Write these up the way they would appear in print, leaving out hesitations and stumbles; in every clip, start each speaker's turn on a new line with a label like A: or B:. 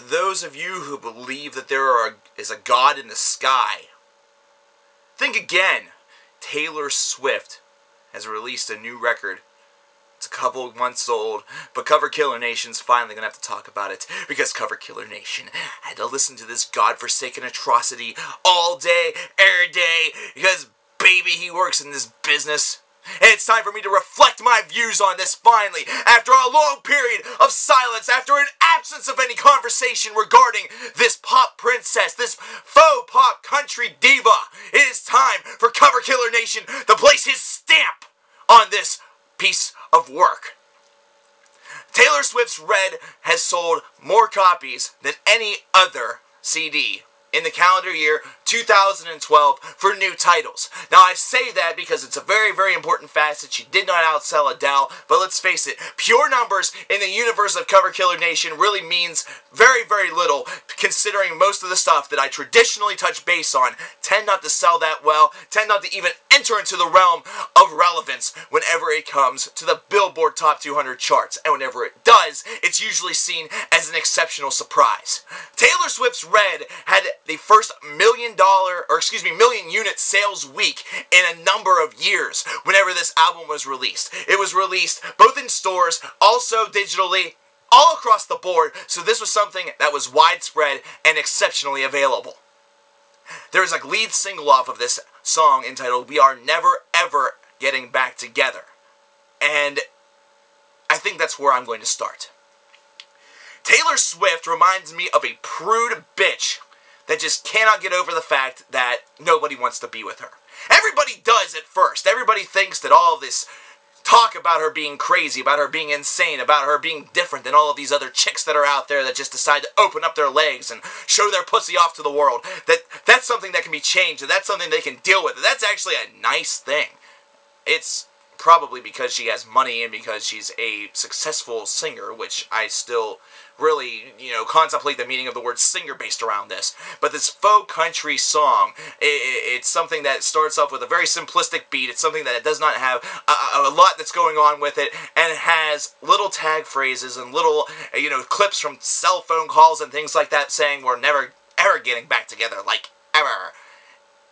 A: For those of you who believe that there is a God in the sky, think again. Taylor Swift has released a new record. It's a couple of months old, but Coverkiller Nation's finally going to have to talk about it, because Coverkiller Nation had to listen to this godforsaken atrocity all day, every day, because, baby, he works in this business. And it's time for me to reflect my views on this finally, after a long period of silence, after an absence of any conversation regarding this pop princess, this faux pop country diva. It is time for Coverkiller Nation to place his stamp on this piece of work. Taylor Swift's Red has sold more copies than any other CD in the calendar year 2012 for new titles. Now, I say that because it's a very, very important fact that she did not outsell Adele, but let's face it, pure numbers in the universe of Coverkiller Nation really means very, very little, considering most of the stuff that I traditionally touch base on tend not to sell that well, tend not to even enter into the realm of relevance whenever it comes to the Billboard Top 200 charts, and whenever it does, it's usually seen as an exceptional surprise. Taylor Swift's Red had the first million unit sales week in a number of years whenever this album was released. It was released both in stores, also digitally, all across the board, so this was something that was widespread and exceptionally available. There is a lead single off of this song entitled "We Are Never Ever Getting Back Together," and I think that's where I'm going to start. Taylor Swift reminds me of a prude bitch that just cannot get over the fact that nobody wants to be with her. Everybody does at first. Everybody thinks that all of this talk about her being crazy, about her being insane, about her being different than all of these other chicks that are out there that just decide to open up their legs and show their pussy off to the world, that's something that can be changed, and that's something they can deal with. That's actually a nice thing. It's probably because she has money and because she's a successful singer, which I still really, contemplate the meaning of the word singer based around this. But this faux country song, it's something that starts off with a very simplistic beat. It's something that does not have a lot that's going on with it, and it has little tag phrases and little, clips from cell phone calls and things like that saying we're never, ever getting back together, like, ever.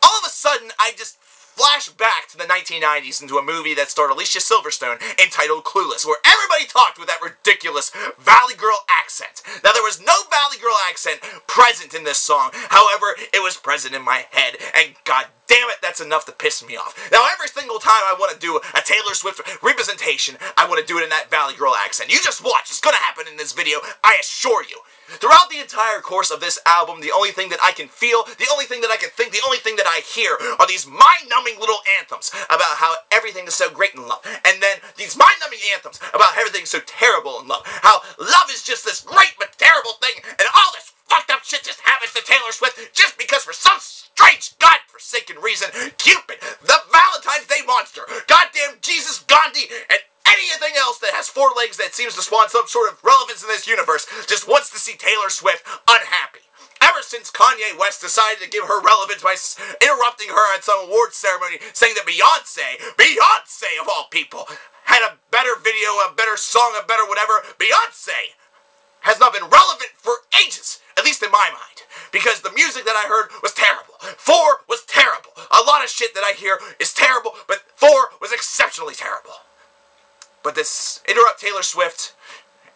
A: All of a sudden, I just flash back to the 1990s into a movie that starred Alicia Silverstone entitled Clueless, where everybody talked with that ridiculous Valley Girl accent. Now, there was no Valley Girl accent present in this song. However, it was present in my head, and god damn it, that's enough to piss me off. Now, every single time I want to do a Taylor Swift representation, I want to do it in that Valley Girl accent. You just watch. It's going to happen in this video, I assure you. Throughout the entire course of this album, the only thing that I can feel, the only thing that I can think, the only thing that I hear are these mind-numbing little anthems about how everything is so great in love. And then these mind-numbing anthems about everything so terrible in love. How love is just this great but terrible thing, and all this fucked up shit just happens to Taylor Swift just because for some strange godforsaken reason, Cupid, the Valentine's Day monster, goddamn Jesus Gandhi, and anything else that has four legs that seems to spawn some sort of relevance in this universe just wants to see Taylor Swift unhappy. Ever since Kanye West decided to give her relevance by interrupting her at some awards ceremony, saying that Beyonce of all people, had a better video, a better song, a better whatever, Beyonce has not been relevant for ages, at least in my mind, because the music that I heard was terrible. 4 was terrible. A lot of shit that I hear is terrible, but 4 was exceptionally terrible. But this interrupt Taylor Swift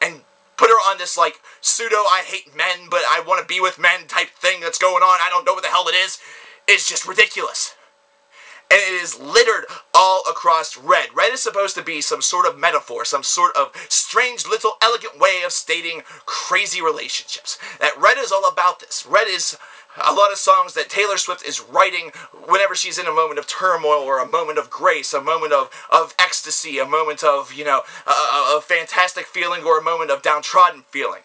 A: and put her on this, like, pseudo I hate men, but I want to be with men type thing that's going on, I don't know what the hell it is just ridiculous. And it is littered all across Red. Red is supposed to be some sort of metaphor, some sort of strange little elegant way of stating crazy relationships. That Red is all about this. Red is a lot of songs that Taylor Swift is writing whenever she's in a moment of turmoil or a moment of grace, a moment of ecstasy, a moment of, a fantastic feeling or a moment of downtrodden feeling.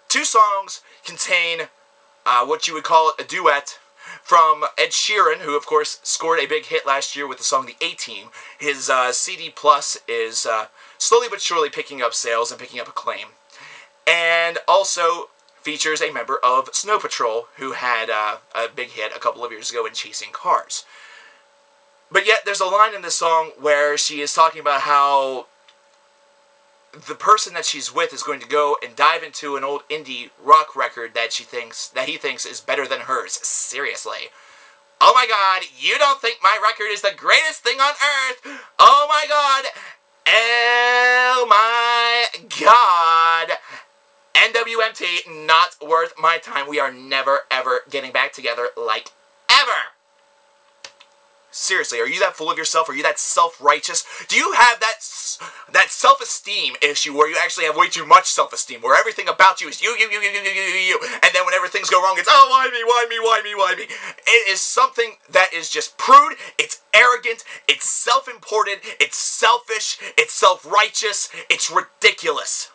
A: 2 songs contain what you would call a duet from Ed Sheeran, who of course scored a big hit last year with the song The A-Team. His CD Plus is slowly but surely picking up sales and picking up acclaim. And also features a member of Snow Patrol, who had a big hit a couple of years ago in Chasing Cars. But yet there's a line in this song where she is talking about how the person that she's with is going to go and dive into an old indie rock record that he thinks is better than hers. Seriously. Oh my god, you don't think my record is the greatest thing on earth? Oh my god. Oh my god. NWMT, not worth my time. We are never, ever getting back together, like, ever. Seriously, are you that full of yourself? Are you that self-righteous? Do you have that self-esteem issue where you actually have way too much self-esteem, where everything about you is you, and then whenever things go wrong, it's, oh, why me, why me, why me, why me? It is something that is just prude, it's arrogant, it's self-important, it's selfish, it's self-righteous, it's ridiculous.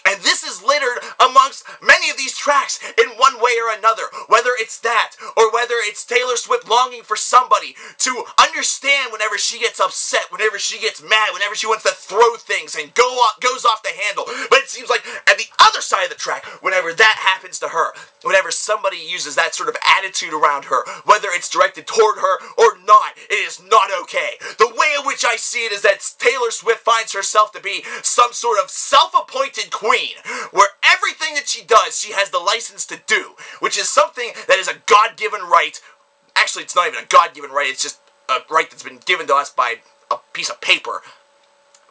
A: And this is littered amongst many of these tracks in one way or another. Whether it's that, or whether it's Taylor Swift longing for somebody to understand whenever she gets upset, whenever she gets mad, whenever she wants to throw things and goes off the handle. But it seems like at the other side of the track, whenever that happens to her, whenever somebody uses that sort of attitude around her, whether it's directed toward her or not, it is not okay. The way in which I see it is that Taylor Swift finds herself to be some sort of self-appointed queen, where everything that she does, she has the license to do, which is something that is a God-given right. Actually, it's not even a God-given right, it's just a right that's been given to us by a piece of paper.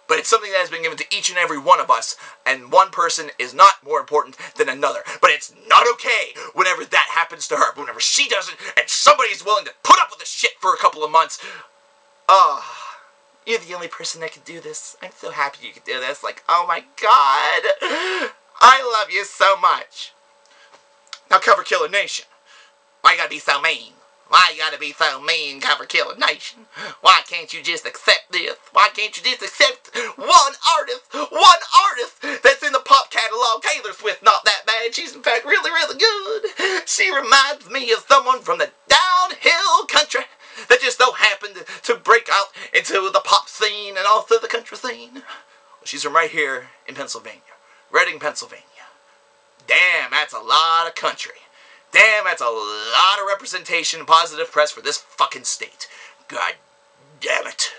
A: But it's something that has been given to each and every one of us, and one person is not more important than another. But it's not okay whenever that happens to her. But whenever she does it, and somebody is willing to put up with the shit for a couple of months, you're the only person that can do this. I'm so happy you can do this. Like, oh my god. I love you so much. Now, Coverkiller Nation. Why you gotta be so mean? Why you gotta be so mean, Coverkiller Nation? Why can't you just accept this? Why can't you just accept one artist that's in the pop catalog? Taylor Swift, not that bad. She's in fact really, really good. She reminds me of someone from the downhill country that just so happened to break out into the pop scene and also the country scene. Well, she's from right here in Pennsylvania. Reading, Pennsylvania. Damn, that's a lot of country. Damn, that's a lot of representation and positive press for this fucking state. God damn it.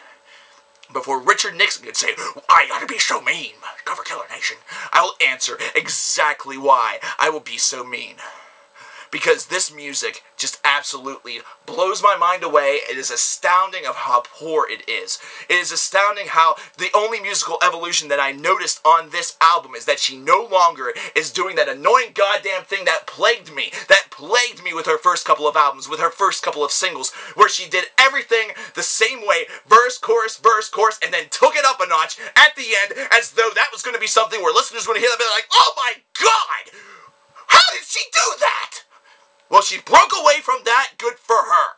A: Before Richard Nixon could say, I gotta be so mean, Coverkiller Nation, I will answer exactly why I will be so mean. Because this music just absolutely blows my mind away. It is astounding of how poor it is. It is astounding how the only musical evolution that I noticed on this album is that she no longer is doing that annoying goddamn thing that plagued me. That plagued me with her first couple of albums, with her first couple of singles, where she did everything the same way, verse, chorus, and then took it up a notch at the end as though that was going to be something where listeners would hear that and be like, oh my god! How did she do that? Well, she broke away from that, good for her.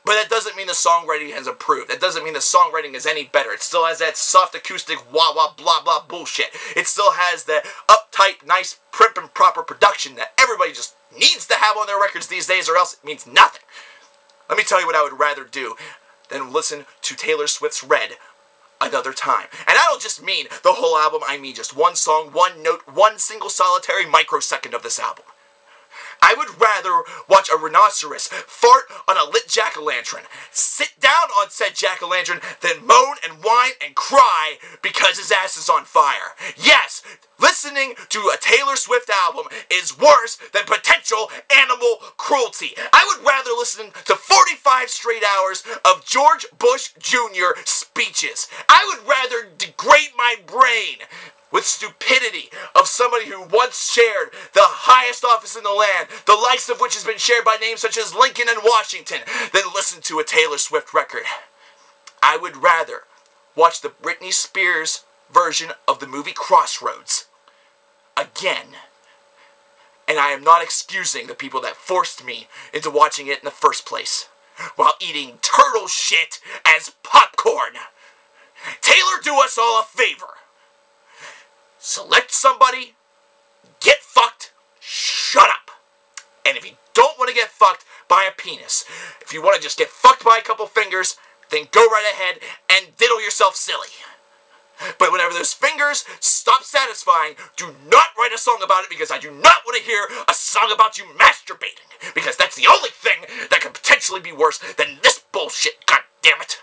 A: But that doesn't mean the songwriting has improved. That doesn't mean the songwriting is any better. It still has that soft acoustic wah-wah blah-blah bullshit. It still has that uptight, nice, prim and proper production that everybody just needs to have on their records these days, or else it means nothing. Let me tell you what I would rather do than listen to Taylor Swift's Red another time. And I don't just mean the whole album, I mean just one song, one note, one single solitary microsecond of this album. I would rather watch a rhinoceros fart on a lit jack-o'-lantern, sit down on said jack-o'-lantern, than moan and whine and cry because his ass is on fire. Yes, listening to a Taylor Swift album is worse than potential animal cruelty. I would rather listen to 45 straight hours of George Bush Jr. speeches. I would rather degrade my brain with stupidity of somebody who once shared the highest office in the land, the likes of which has been shared by names such as Lincoln and Washington, than listen to a Taylor Swift record. I would rather watch the Britney Spears version of the movie Crossroads again. And I am not excusing the people that forced me into watching it in the first place, while eating turtle shit as popcorn. Taylor, do us all a favor. Select somebody, get fucked, shut up. And if you don't want to get fucked by a penis, if you want to just get fucked by a couple fingers, then go right ahead and diddle yourself silly. But whenever those fingers stop satisfying, do not write a song about it, because I do not want to hear a song about you masturbating. Because that's the only thing that could potentially be worse than this bullshit, god damn it.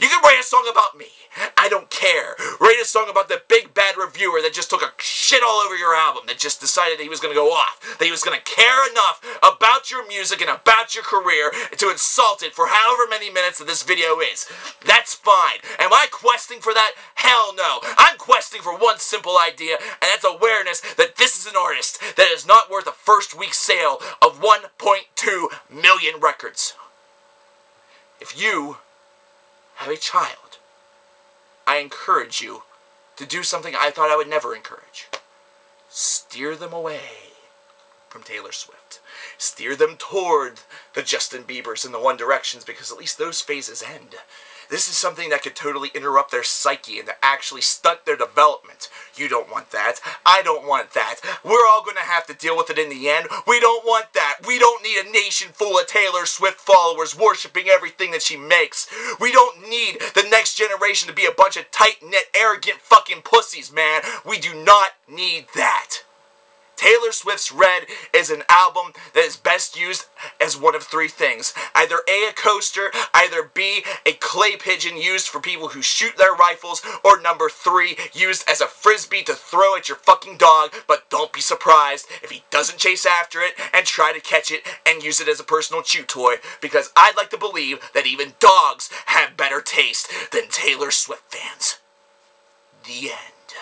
A: You can write a song about me. I don't care. Write a song about the big bad reviewer that just took a shit all over your album, that just decided that he was going to go off, that he was going to care enough about your music and about your career to insult it for however many minutes that this video is. That's fine. Am I questing for that? Hell no. I'm questing for one simple idea, and that's awareness that this is an artist that is not worth a first week sale of 1.2 million records. If you have a child, I encourage you to do something I thought I would never encourage. Steer them away from Taylor Swift. Steer them toward the Justin Biebers and the One Directions, because at least those phases end. This is something that could totally interrupt their psyche and to actually stunt their development. You don't want that. I don't want that. We're all going to have to deal with it in the end. We don't want that. We don't need a nation full of Taylor Swift followers worshiping everything that she makes. We don't need the next generation to be a bunch of tight-knit, arrogant fucking pussies, man. We do not need that. Taylor Swift's Red is an album that is best used as one of three things. Either A, coaster, either B, a clay pigeon used for people who shoot their rifles, or number 3, used as a frisbee to throw at your fucking dog, but don't be surprised if he doesn't chase after it and try to catch it and use it as a personal chew toy, because I'd like to believe that even dogs have better taste than Taylor Swift fans. The end.